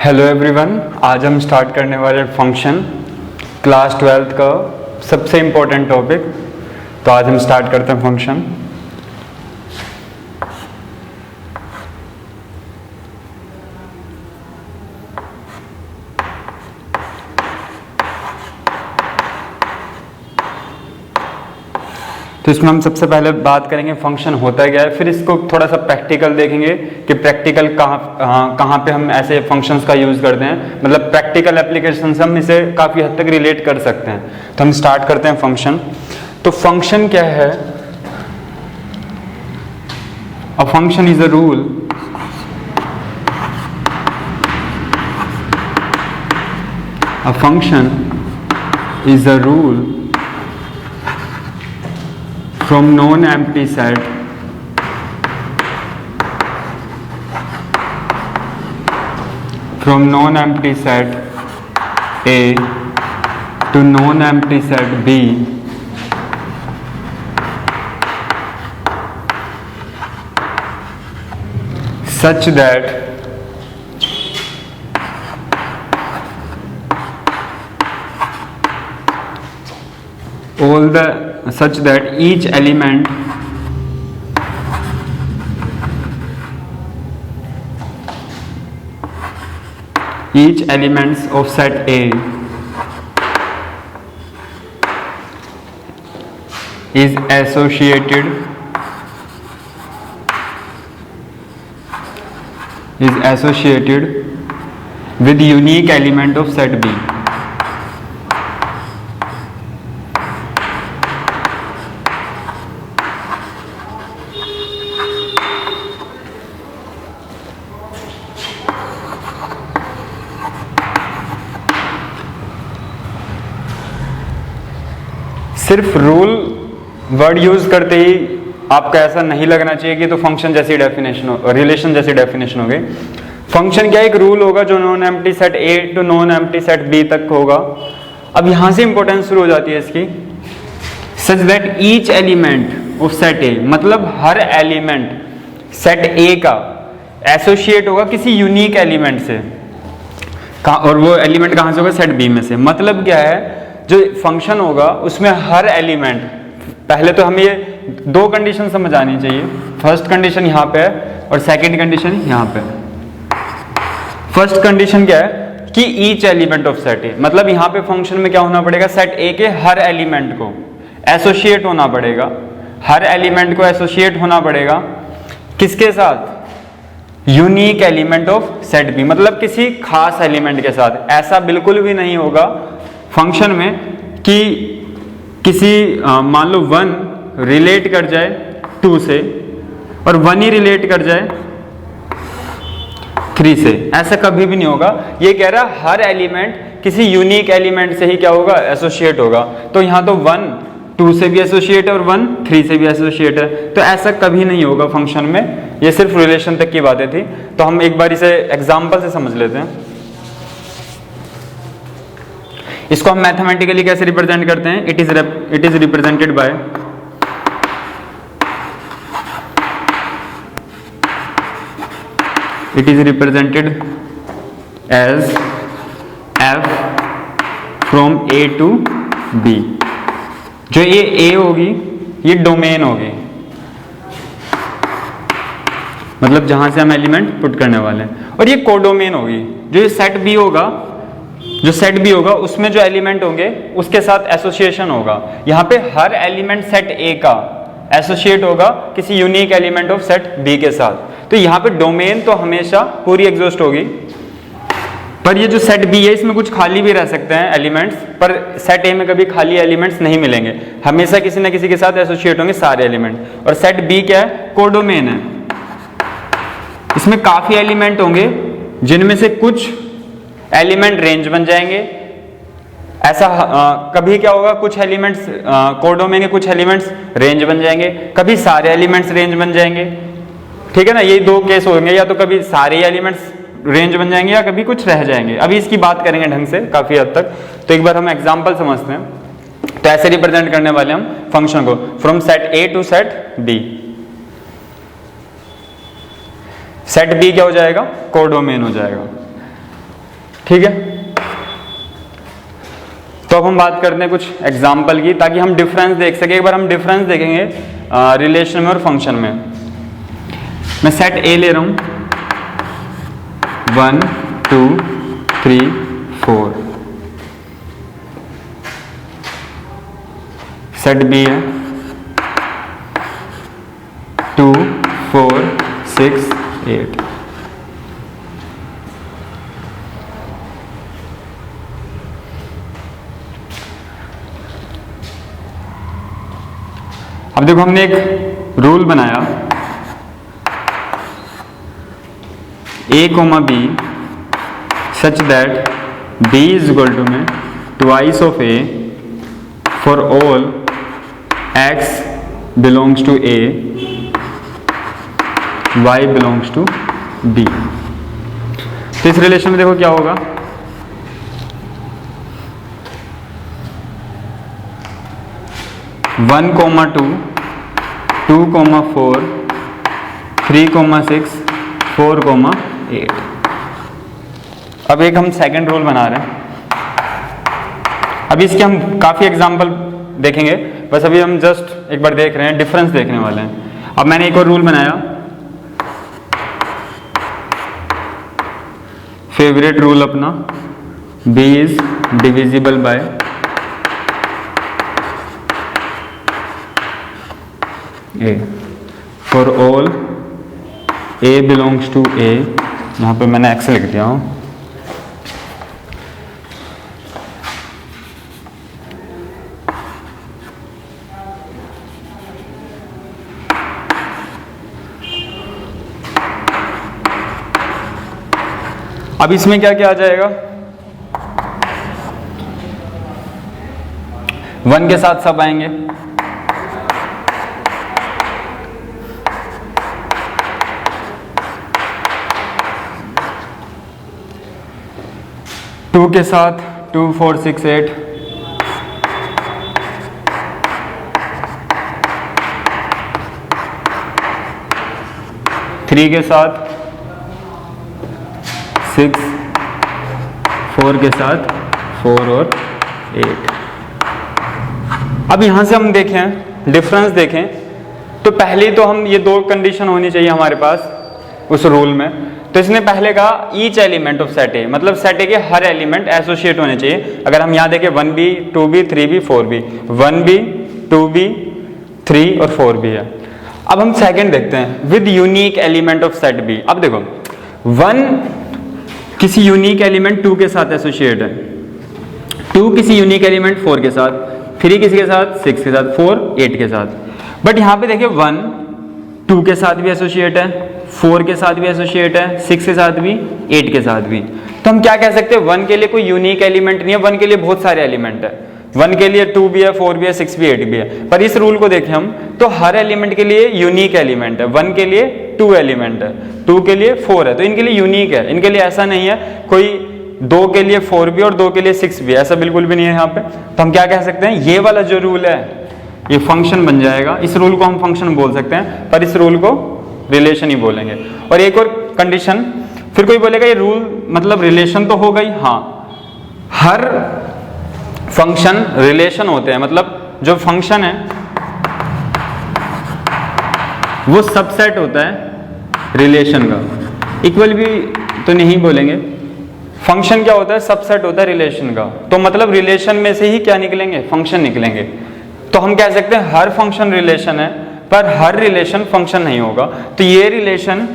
Hello everyone, आज हम start करने वाले फंक्शन क्लास 12th का सबसे इम्पोर्टेंट टॉपिक। तो आज हम स्टार्ट करते हैं फंक्शन। तो इसमें हम सबसे पहले बात करेंगे फंक्शन होता क्या है, फिर इसको थोड़ा सा प्रैक्टिकल देखेंगे कि प्रैक्टिकल कहाँ पे हम ऐसे फंक्शंस का यूज़ करते हैं, मतलब प्रैक्टिकल एप्लीकेशन से हम इसे काफ़ी हद तक रिलेट कर सकते हैं। तो हम स्टार्ट करते हैं फंक्शन। तो फंक्शन क्या है? A function is a rule a function is a rule from non-empty set A to non-empty set B such that each element of set A is associated with unique element of set B. सिर्फ rule word use करते ही आपका ऐसा नहीं लगना चाहिए कि तो function जैसी डेफिनेशन हो, रिलेशन जैसी डेफिनेशन हो गई। फंक्शन क्या एक रूल होगा जो non empty set A to non empty set B तक होगा। अब यहां से इंपॉर्टेंस शुरू हो जाती है इसकी। Such that each element of set ए, मतलब हर एलिमेंट सेट ए का एसोसिएट होगा किसी यूनिक एलिमेंट से, और वो एलिमेंट कहां से होगा? सेट बी में से। मतलब क्या है, जो फंक्शन होगा उसमें हर एलिमेंट, पहले तो हमें ये दो कंडीशन समझ आनी चाहिए। फर्स्ट कंडीशन यहाँ पे है और सेकंड कंडीशन यहाँ पे है। फर्स्ट कंडीशन क्या है कि ईच एलिमेंट ऑफ सेट ए, मतलब यहाँ पे फंक्शन में क्या होना पड़ेगा? सेट ए के हर एलिमेंट को एसोसिएट होना पड़ेगा। हर एलिमेंट को एसोसिएट होना पड़ेगा किसके साथ? Unique element of set B, मतलब किसी खास एलिमेंट के साथ। ऐसा बिल्कुल भी नहीं होगा फंक्शन में कि किसी मान लो 1 रिलेट कर जाए 2 से और 1 ही रिलेट कर जाए 3 से। ऐसा कभी भी नहीं होगा। ये कह रहा हर एलिमेंट किसी यूनिक एलिमेंट से ही क्या होगा? एसोसिएट होगा। तो यहाँ तो 1 2 से भी एसोसिएट है और 1 3 से भी एसोसिएट है। तो ऐसा कभी नहीं होगा फंक्शन में। ये सिर्फ रिलेशन तक की बातें थी। तो हम एक बार इसे एग्जाम्पल से समझ लेते हैं। इसको हम मैथमेटिकली कैसे रिप्रेजेंट करते हैं? It is represented by as f from A to B। जो ये A होगी ये डोमेन होगी, मतलब जहां से हम एलिमेंट पुट करने वाले हैं। और ये कोडोमेन होगी। जो ये सेट B होगा उसमें जो एलिमेंट होंगे उसके साथ एसोसिएशन होगा। यहाँ पे हर एलिमेंट सेट ए का एसोसिएट होगा किसी unique element of set B के साथ। तो यहाँ पे डोमेन तो हमेशा पूरी एग्जॉस्ट होगी, पर ये जो सेट बी है इसमें कुछ खाली भी रह सकते हैं एलिमेंट्स, पर सेट ए में कभी खाली एलिमेंट्स नहीं मिलेंगे। हमेशा किसी न किसी के साथ एसोसिएट होंगे सारे एलिमेंट। और सेट बी क्या है? कोडोमेन है। इसमें काफी एलिमेंट होंगे जिनमें से कुछ एलिमेंट रेंज बन जाएंगे। ऐसा कभी क्या होगा? कुछ एलिमेंट्स कोडोमेन के कुछ एलिमेंट्स रेंज बन जाएंगे, कभी सारे एलिमेंट्स रेंज बन जाएंगे। ठीक है ना? ये दो केस होंगे, या तो कभी सारे एलिमेंट्स रेंज बन जाएंगे या कभी कुछ रह जाएंगे। अभी इसकी बात करेंगे ढंग से काफी हद तक। तो एक बार हम एग्जांपल समझते हैं। तो ऐसे रिप्रेजेंट करने वाले हम फंक्शन को from set A to set B. Set B क्या हो जाएगा? कोडोमेन हो जाएगा। ठीक है, तो अब हम बात करते हैं कुछ एग्जाम्पल की, ताकि हम डिफरेंस देख सके। एक बार हम डिफरेंस देखेंगे रिलेशन में और फंक्शन में। मैं सेट ए ले रहा हूं, 1 2 3 4। सेट बी है 2 4 6 8। अब देखो, हमने एक रूल बनाया a comma b such that b is equal to में twice of a for all x belongs to a, y belongs to b। तो इस रिलेशन में देखो क्या होगा, one comma two, 2 comma 4, 3 comma 6, 4 comma 8। अब एक हम सेकंड रूल बना रहे हैं। अभी इसके हम काफ़ी एग्जाम्पल देखेंगे, बस अभी हम जस्ट एक बार देख रहे हैं, डिफरेंस देखने वाले हैं। अब मैंने एक और रूल बनाया, फेवरेट रूल अपना, b is divisible by a for all a belongs to a। यहाँ पे मैंने x लिख दिया हूँ। अब इसमें क्या क्या आ जाएगा, 1 के साथ सब आएंगे, टू के साथ 2 4 6 8, थ्री के साथ 6, 4 के साथ 4 और 8। अब यहां से हम देखें, डिफरेंस देखें, तो पहले तो हम ये दो कंडीशन होनी चाहिए हमारे पास उस रूल में। तो इसने पहले कहा ईच एलिमेंट ऑफ सेट ए, मतलब सेट ए के हर एलिमेंट एसोसिएट होने चाहिए। अगर हम यहाँ देखें 1b 2b 3b 4b, 1b 2b 3 और 4b है। अब हम सेकंड देखते हैं, with unique element of set B. अब देखो 1 किसी यूनिक एलिमेंट 2 के साथ एसोसिएट है, 2 किसी यूनिक एलिमेंट 4 के साथ, 3 किसी के साथ, 6 के साथ, 4 8 के साथ। बट यहाँ पे देखिए 1 2 के साथ भी एसोसिएट है, 4 के साथ भी एसोसिएट है, 6 के साथ भी, 8 के साथ भी। तो हम क्या कह सकते हैं, 1 के लिए कोई यूनिक एलिमेंट नहीं है, 1 के लिए बहुत सारे एलिमेंट है। 1 के लिए 2 भी है, 4 भी है, 6 भी, 8 भी है। पर इस रूल को देखें हम, तो हर एलिमेंट के लिए यूनिक एलिमेंट है। 1 के लिए 2 एलिमेंट है, 2 के लिए 4 है, तो इनके लिए यूनिक है। इनके लिए ऐसा नहीं है कोई 2 के लिए 4 भी और 2 के लिए 6 भी, ऐसा बिल्कुल भी नहीं है यहाँ पे। तो हम क्या कह सकते हैं, ये वाला जो रूल है ये फंक्शन बन जाएगा। इस रूल को हम फंक्शन बोल सकते हैं, पर इस रूल को रिलेशन ही बोलेंगे। और एक और कंडीशन, फिर कोई बोलेगा ये रूल मतलब रिलेशन तो हो गई, हाँ हर फंक्शन रिलेशन होते हैं, मतलब जो फंक्शन है वो सबसेट होता है रिलेशन का। इक्वल भी तो नहीं बोलेंगे, फंक्शन क्या होता है, सबसेट होता है रिलेशन का। तो मतलब रिलेशन में से ही क्या निकलेंगे, फंक्शन निकलेंगे। तो हम कह सकते हैं हर फंक्शन रिलेशन है, पर हर रिलेशन फंक्शन नहीं होगा। तो ये रिलेशन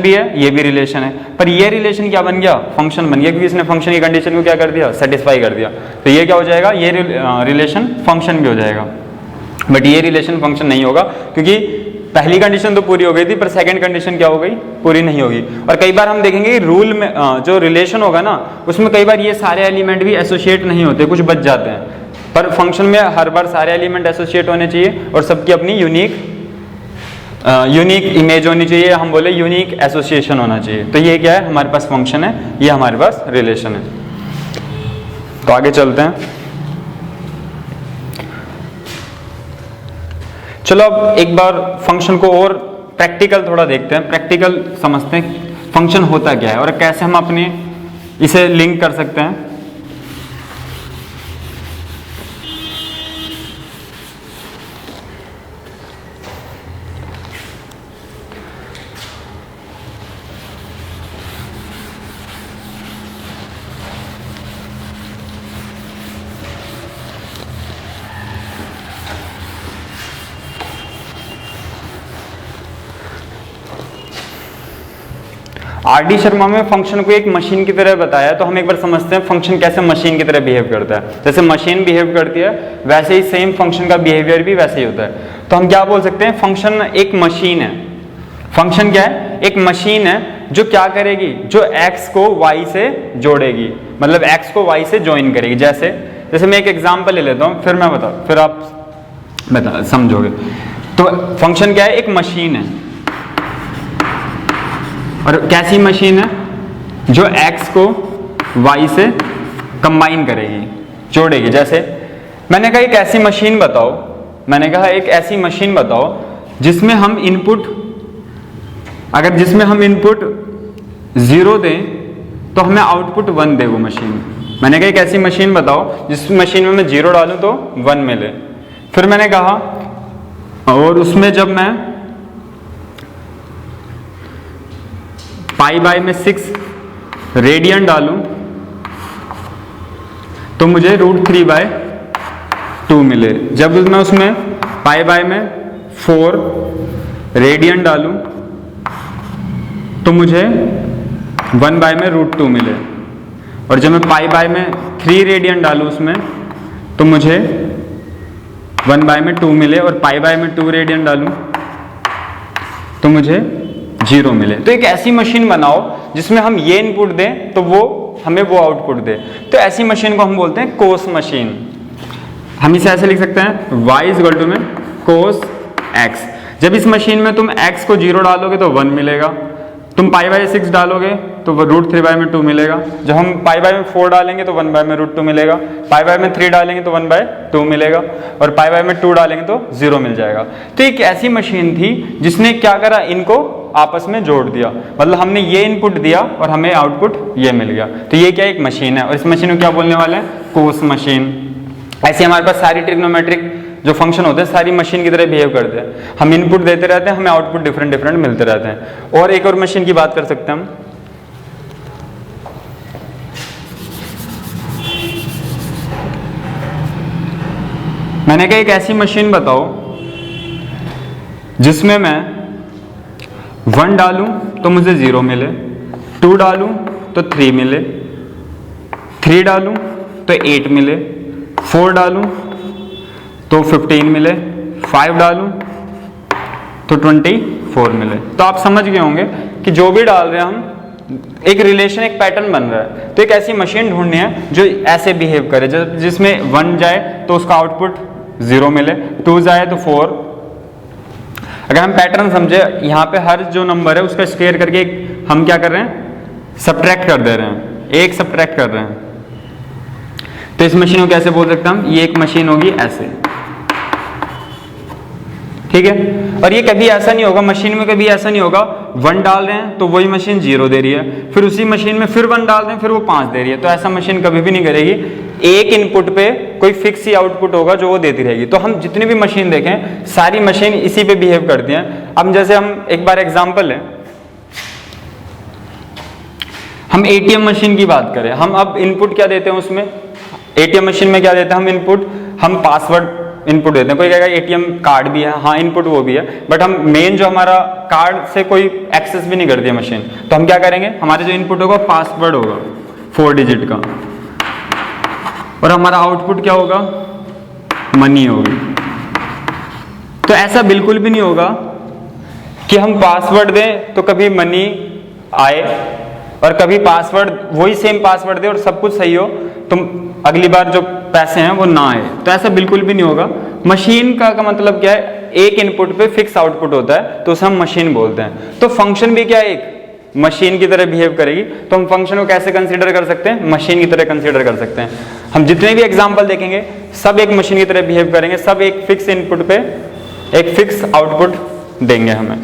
भी है, ये भी रिलेशन है, पर ये रिलेशन क्या बन गया, फंक्शन बन गया, क्योंकि इसने फंक्शन की कंडीशन को क्या कर दिया, सेटिस्फाई कर दिया। तो ये क्या हो जाएगा, ये रिलेशन फंक्शन भी हो जाएगा। बट ये रिलेशन फंक्शन नहीं होगा, क्योंकि पहली कंडीशन तो पूरी हो गई थी, पर सेकंड कंडीशन क्या हो गई, पूरी नहीं होगी। और कई बार हम देखेंगे रूल में जो रिलेशन होगा ना, उसमें कई बार ये सारे एलिमेंट भी एसोसिएट नहीं होते, कुछ बच जाते हैं। पर फंक्शन में हर बार सारे एलिमेंट एसोसिएट होने चाहिए और सबकी अपनी यूनिक इमेज होनी चाहिए, हम बोले यूनिक एसोसिएशन होना चाहिए। तो ये क्या है, हमारे पास फंक्शन है, ये हमारे पास रिलेशन है। तो आगे चलते हैं। चलो अब एक बार फंक्शन को और प्रैक्टिकल थोड़ा देखते हैं, प्रैक्टिकल समझते हैं फंक्शन होता क्या है और कैसे हम अपने इसे लिंक कर सकते हैं। आर.डी. शर्मा में फंक्शन को एक मशीन की तरह बताया, तो हम एक बार समझते हैं फंक्शन कैसे मशीन की तरह बिहेव करता है। जैसे मशीन बिहेव करती है वैसे ही सेम फंक्शन का बिहेवियर भी वैसे ही होता है। तो हम क्या बोल सकते हैं, फंक्शन एक मशीन है। फंक्शन क्या है, एक मशीन है जो क्या करेगी, जो x को y से जोड़ेगी, मतलब x को y से ज्वाइन करेगी। जैसे मैं एक एग्जाम्पल ले लेता हूँ, फिर आप बता समझोगे। तो फंक्शन क्या है, एक मशीन है, और कैसी मशीन है, जो x को y से कंबाइन करेगी, जोड़ेगी। जैसे मैंने कहा एक ऐसी मशीन बताओ जिसमें हम इनपुट 0 दें तो हमें आउटपुट 1 दे वो मशीन। मैंने कहा एक ऐसी मशीन बताओ जिस मशीन में मैं 0 डालूं तो 1 मिले। फिर मैंने कहा और उसमें जब मैं पाई बाय में 6 रेडियन डालूं तो मुझे √3/2 मिले। जब मैं उसमें पाई बाय में 4 रेडियन डालूं तो मुझे 1/√2 मिले। और जब मैं पाई बाय में 3 रेडियन डालूं उसमें तो मुझे 1/2 मिले, और पाई बाय में 2 रेडियन डालूं तो मुझे 0 मिले। तो एक ऐसी मशीन बनाओ जिसमें हम ये इनपुट दें तो वो हमें वो आउटपुट दे। तो ऐसी मशीन को हम बोलते हैं कोस मशीन। हम इसे ऐसे लिख सकते हैं y = में कोस x। जब इस मशीन में तुम x को 0 डालोगे तो 1 मिलेगा, तुम पाई बाय 6 डालोगे तो √3/2 मिलेगा, जब हम पाई बाय में 4 डालेंगे तो 1/√2 मिलेगा, पाई बाय में 3 डालेंगे तो 1/2 मिलेगा, और पाई बाय में 2 डालेंगे तो 0 मिल जाएगा। तो एक ऐसी मशीन थी जिसने क्या करा, इनको आपस में जोड़ दिया, मतलब हमने ये इनपुट दिया और हमें आउटपुट ये मिल गया। तो ये क्या एक मशीन है, और इस मशीन को क्या बोलने वाले हैं, कोस मशीन। ऐसे हमारे पास सारी ट्रिग्नोमेट्रिक जो फंक्शन होते हैं सारी मशीन की तरह बिहेव करते हैं। हम इनपुट देते रहते हैं, हमें आउटपुट डिफरेंट मिलते रहते हैं। और एक और मशीन की बात कर सकते हैं हम, मैंने कहा एक ऐसी मशीन बताओ जिसमें मैं 1 डालूं तो मुझे 0 मिले, 2 डालूं तो 3 मिले, 3 डालूं तो 8 मिले, 4 डालूं तो 15 मिले, 5 डालूं तो 24 मिले। तो आप समझ गए होंगे कि जो भी डाल रहे हैं हम एक रिलेशन, एक पैटर्न बन रहा है। तो एक ऐसी मशीन ढूंढनी है जो ऐसे बिहेव करे, जिसमें 1 जाए तो उसका आउटपुट 0 मिले, 2 जाए तो 4। अगर हम पैटर्न समझे, यहाँ पे हर जो नंबर है उसका स्क्वायर करके हम क्या कर रहे हैं, सब्ट्रैक्ट कर दे रहे हैं, एक सब्ट्रैक्ट कर रहे हैं। तो इस मशीन को कैसे बोल सकते हैं हम, ये एक मशीन होगी ऐसे, ठीक है। और ये कभी ऐसा नहीं होगा, मशीन में कभी ऐसा नहीं होगा 1 डाल रहे हैं तो वही मशीन 0 दे रही है, फिर उसी मशीन में फिर 1 डाल रहे हैं फिर वो 5 दे रही है। तो ऐसा मशीन कभी भी नहीं करेगी। एक इनपुट पे कोई फिक्स ही आउटपुट होगा जो वो देती रहेगी। तो हम जितनी भी मशीन देखें सारी मशीन इसी पे बिहेव करती हैं। अब जैसे हम एक बार एग्जांपल लें, हम एटीएम मशीन की बात करें, हम अब इनपुट क्या देते हैं उसमें, एटीएम मशीन में क्या देते हैं हम इनपुट, हम पासवर्ड इनपुट देते हैं। कोई कहेगा एटीएम कार्ड भी है, हाँ इनपुट वो भी है, बट हम मेन जो हमारा कार्ड से कोई एक्सेस भी नहीं करती है मशीन। तो हम क्या करेंगे, हमारे जो इनपुट होगा पासवर्ड होगा 4 डिजिट का, और हमारा आउटपुट क्या होगा, मनी होगी। तो ऐसा बिल्कुल भी नहीं होगा कि हम पासवर्ड दें तो कभी मनी आए और कभी पासवर्ड वही सेम पासवर्ड दे और सब कुछ सही हो तो अगली बार जो पैसे हैं वो ना आए। तो ऐसा बिल्कुल भी नहीं होगा। मशीन का मतलब क्या है, एक इनपुट पे फिक्स आउटपुट होता है तो उसे हम मशीन बोलते हैं। तो फंक्शन भी क्या है, एक मशीन की तरह बिहेव करेगी। तो हम फंक्शन को कैसे कंसीडर कर सकते हैं, मशीन की तरह कंसीडर कर सकते हैं। हम जितने भी एग्जाम्पल देखेंगे सब एक मशीन की तरह बिहेव करेंगे, सब एक फिक्स इनपुट पे एक फिक्स आउटपुट देंगे हमें।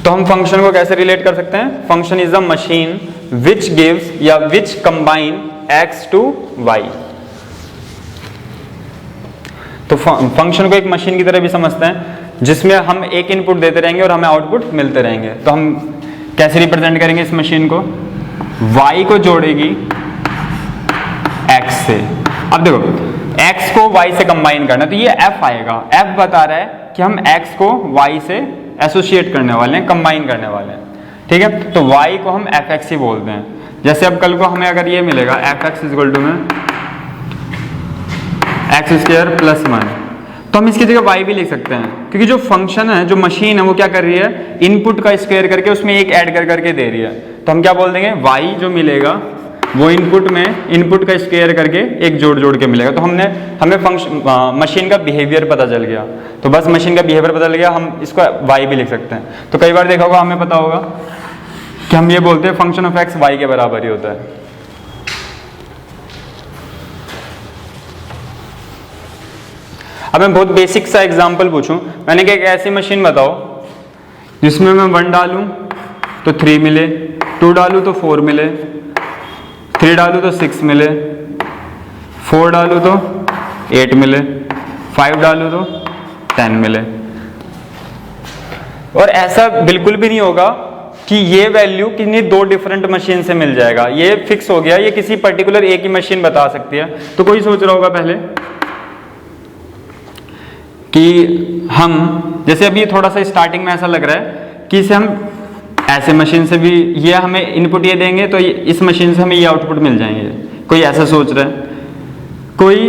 तो हम फंक्शन को कैसे रिलेट कर सकते हैं? Function is a machine which gives या विच कंबाइन x टू y। तो फंक्शन को एक मशीन की तरह भी समझते हैं जिसमें हम एक इनपुट देते रहेंगे और हमें आउटपुट मिलते रहेंगे। तो हम कैसे रिप्रेजेंट करेंगे इस मशीन को? y को जोड़ेगी x से। अब देखो x को y से कंबाइन करना, तो ये f आएगा। f बता रहा है कि हम x को y से एसोसिएट करने वाले हैं, कंबाइन करने वाले हैं, ठीक है। तो y को हम fx ही बोलते हैं। जैसे अब कल को हमें अगर ये मिलेगा fx इक्वल टू में एक्स स्क्वायर प्लस 1, तो हम इसकी जगह y भी लिख सकते हैं, क्योंकि जो फंक्शन है, जो मशीन है, वो क्या कर रही है? इनपुट का स्क्वायर करके उसमें एक ऐड कर करके दे रही है। तो हम क्या बोल देंगे? y जो मिलेगा वो इनपुट में इनपुट का स्क्वायर करके एक जोड़ जोड़ के मिलेगा। तो हमें फंक्शन मशीन का बिहेवियर पता चल गया। तो बस मशीन का बिहेवियर पता चल गया, हम इसको y भी लिख सकते हैं। तो कई बार देखा होगा, हमें पता होगा कि हम ये बोलते हैं फंक्शन ऑफ x y के बराबर ही होता है। अब मैं बहुत बेसिक सा एग्जांपल पूछूं, मैंने कहा एक ऐसी मशीन बताओ जिसमें मैं 1 डालूं तो 3 मिले, 2 डालूं तो 4 मिले, 3 डालूं तो 6 मिले, 4 डालूं तो 8 मिले, 5 डालूं तो 10 मिले। और ऐसा बिल्कुल भी नहीं होगा कि ये वैल्यू किन्हीं 2 डिफरेंट मशीन से मिल जाएगा। ये फिक्स हो गया, ये किसी पर्टिकुलर एक ही मशीन बता सकती है। तो कोई सोच रहा होगा पहले कि हम, जैसे अभी थोड़ा सा स्टार्टिंग में ऐसा लग रहा है कि इसे हम ऐसे मशीन से भी, ये हमें इनपुट ये देंगे तो इस मशीन से हमें ये आउटपुट मिल जाएंगे। कोई ऐसा सोच रहा है, कोई,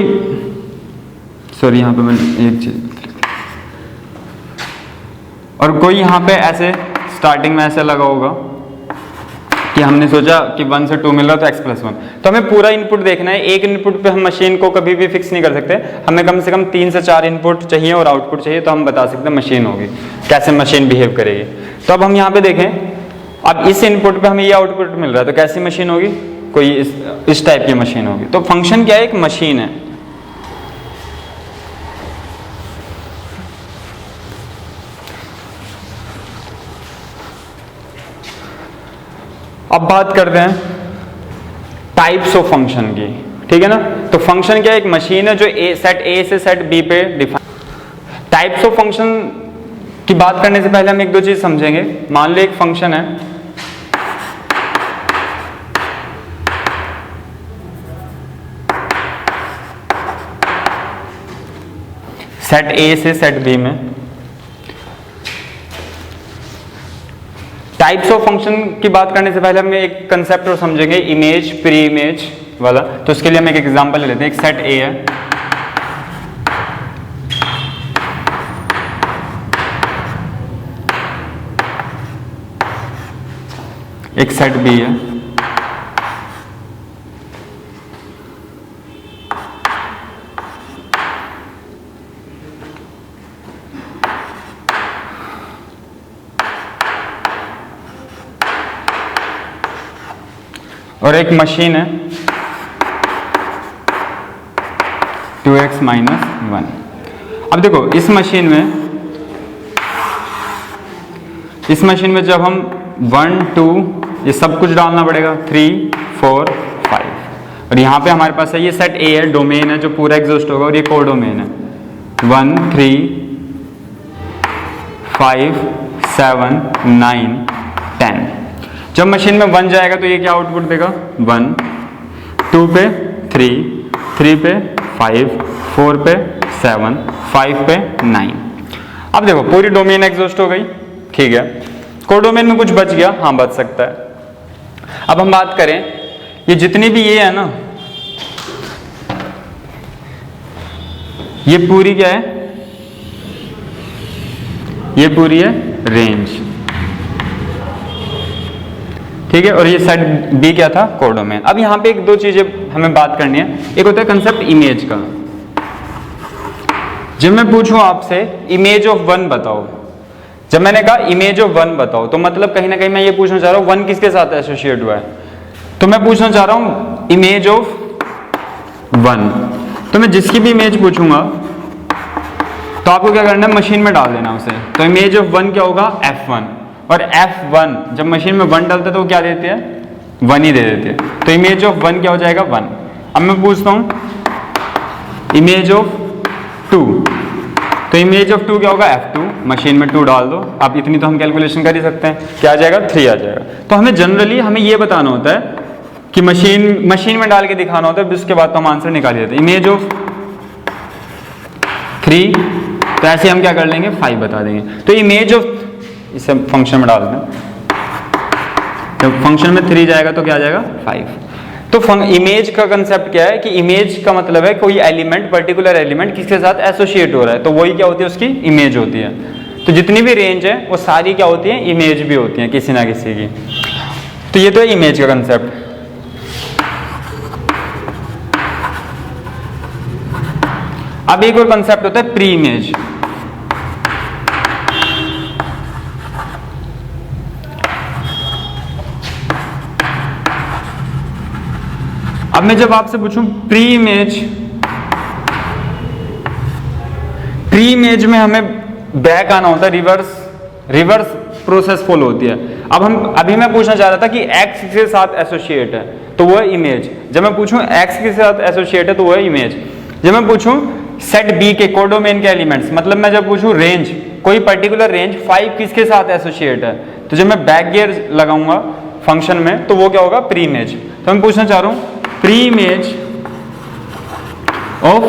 सॉरी यहाँ पे मैंने एक चीज, और कोई यहाँ पे ऐसे स्टार्टिंग में ऐसे लगा होगा कि हमने सोचा कि 1 से 2 मिल रहा तो x प्लस 1। तो हमें पूरा इनपुट देखना है। एक इनपुट पे हम मशीन को कभी भी फिक्स नहीं कर सकते, हमें कम से कम 3 से 4 इनपुट चाहिए और आउटपुट चाहिए, तो हम बता सकते हैं मशीन होगी, कैसे मशीन बिहेव करेगी। तो अब हम यहाँ पे देखें, अब इस इनपुट पे हमें ये आउटपुट मिल रहा है, तो कैसी मशीन होगी? कोई इस टाइप की मशीन होगी। तो फंक्शन क्या है? एक मशीन है। अब बात करते हैं टाइप्स ऑफ फंक्शन की, ठीक है ना। तो फंक्शन क्या है? एक मशीन है जो सेट ए से सेट बी पे डिफाइन। टाइप्स ऑफ फंक्शन की बात करने से पहले हम एक दो चीज समझेंगे। मान लो एक फंक्शन है, सेट ए से सेट बी में। टाइप्स ऑफ फंक्शन की बात करने से पहले हम एक कंसेप्ट और समझेंगे, इमेज प्री इमेज वाला। तो उसके लिए हम एक एग्जांपल ले लेते हैं। एक सेट ए है, एक सेट बी है, और एक मशीन है 2x माइनस 1। अब देखो इस मशीन में जब हम 1 2 ये सब कुछ डालना पड़ेगा, 3 4 5, और यहाँ पे हमारे पास है ये सेट ए है, डोमेन है जो पूरा एग्जॉस्ट होगा, और ये को डोमेन है 1 3 5 7 9 10। जब मशीन में 1 जाएगा तो ये क्या आउटपुट देगा? 1, 2 पे 3, 3 पे 5, 4 पे 7, 5 पे 9। अब देखो पूरी डोमेन एग्जॉस्ट हो गई, ठीक है। कोडोमेन में कुछ बच गया? हाँ बच सकता है। अब हम बात करें, ये जितनी भी ये है ना, ये पूरी क्या है? ये पूरी है रेंज, ठीक है। और ये सेट बी क्या था? कोडोमेन। अब यहां पे एक दो चीजें हमें बात करनी है। एक होता है कंसेप्ट इमेज का। जब मैं पूछूं आपसे इमेज ऑफ 1 बताओ, जब मैंने कहा इमेज ऑफ 1 बताओ, तो मतलब कहीं ना कहीं मैं ये पूछना चाह रहा हूं 1 किसके साथ एसोसिएट हुआ है। तो मैं पूछना चाह रहा हूं इमेज ऑफ 1। तो मैं जिसकी भी इमेज पूछूंगा तो आपको क्या करना है? मशीन में डाल देना उसे। तो इमेज ऑफ 1 क्या होगा? F1। और F1 जब मशीन में 1 डालते तो वो क्या देते हैं, 1 ही दे देते हैं। तो इमेज ऑफ 1 क्या हो जाएगा, 1। अब मैं पूछता हूं इमेज ऑफ 2, तो इमेज ऑफ 2 क्या होगा, F2, मशीन में 2 डाल दो। अब इतनी तो हम कैलकुलेशन कर ही सकते हैं, क्या आ जाएगा, 3 आ जाएगा। तो हमें जनरली हमें ये बताना होता है कि मशीन में डाल के दिखाना होता है, उसके बाद तो हम आंसर निकाल ही देते हैं। इमेज ऑफ 3, तो ऐसे हम क्या कर लेंगे, 5 बता देंगे। तो इमेज ऑफ, इसे फंक्शन में डाल दें, जब फंक्शन में 3 जाएगा तो क्या आ जाएगा, 5। तो इमेज का कंसेप्ट क्या है कि इमेज का मतलब है कोई एलिमेंट, पर्टिकुलर एलिमेंट किसके साथ एसोसिएट हो रहा है, तो वही क्या होती है, उसकी इमेज होती है। तो जितनी भी रेंज है वो सारी क्या होती है, इमेज भी होती है किसी ना किसी की। तो ये तो है इमेज का कंसेप्ट। अब एक और कंसेप्ट होता है प्री इमेज। अब मैं जब आपसे पूछूं प्री इमेज में हमें बैक आना होता है, रिवर्स प्रोसेस फॉलो होती है। अब अभी मैं पूछना चाह रहा था कि एक्स के साथ एसोसिएट है तो वो है इमेज। जब मैं पूछूं एक्स के साथ एसोसिएट है तो वो है इमेज। जब मैं पूछूं सेट बी के कोडोमेन के एलिमेंट्स, मतलब मैं जब पूछूं रेंज, कोई पर्टिकुलर रेंज 5 किसके साथ एसोसिएट है, तो जब मैं बैक गियर लगाऊंगा फंक्शन में तो वो क्या होगा, प्री इमेज। तो मैं पूछना चाह रहा हूं प्री इमेज ऑफ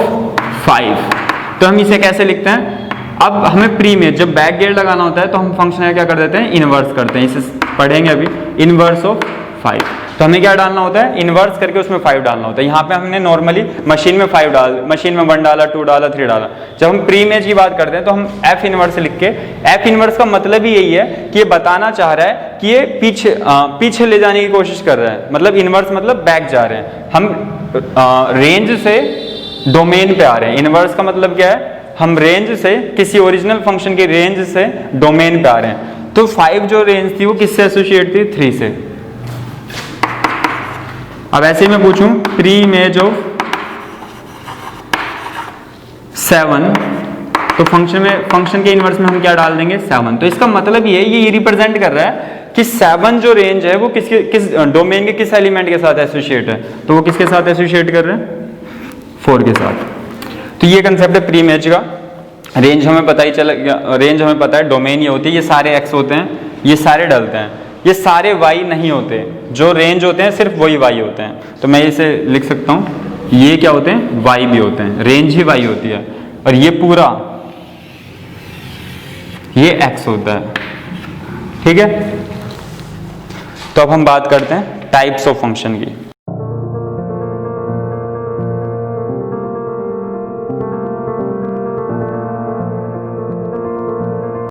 5, तो हम इसे कैसे लिखते हैं। अब हमें प्री इमेज, जब बैक गियर लगाना होता है तो हम फंक्शन है क्या कर देते हैं, इनवर्स करते हैं। इसे पढ़ेंगे अभी, इनवर्स ऑफ 5। तो हमें क्या डालना होता है, इनवर्स करके उसमें 5 डालना होता है। यहाँ पे हमने नॉर्मली मशीन में 5 मशीन में 1 डाला, 2 डाला, 3 डाला। जब हम प्री इमेज की बात करते हैं तो हम एफ इनवर्स लिख के, एफ इनवर्स का मतलब ही यही है कि ये बताना चाह रहा है कि ये पीछे ले जाने की कोशिश कर रहा है। मतलब इनवर्स मतलब बैक जा रहे हैं, हम रेंज से डोमेन पे आ रहे हैं। इनवर्स का मतलब क्या है, हम रेंज से, किसी ओरिजिनल फंक्शन की रेंज से डोमेन पे आ रहे हैं। तो 5 जो रेंज थी वो किससे एसोसिएट थी, 3 से। अब ऐसे ही मैं पूछूं प्री इमेज ऑफ 7, तो फंक्शन के इनवर्स में हम क्या डाल देंगे, 7। तो इसका मतलब ये रिप्रेजेंट कर रहा है कि 7 जो रेंज है वो किस डोमेन के किस एलिमेंट के साथ एसोसिएट है, तो वो किसके साथ एसोसिएट कर रहे हैं, 4 के साथ। तो ये कंसेप्ट है प्री इमेज का। रेंज हमें पता ही चला, रेंज हमें पता है, डोमेन ये होती है, ये सारे एक्स होते हैं, ये सारे डलते हैं, ये सारे वाई नहीं होते। जो रेंज होते हैं सिर्फ वही वाई होते हैं। तो मैं इसे लिख सकता हूं, ये क्या होते हैं, वाई भी होते हैं, रेंज ही वाई होती है, और ये पूरा ये एक्स होता है। ठीक है, तो अब हम बात करते हैं टाइप्स ऑफ फंक्शन की।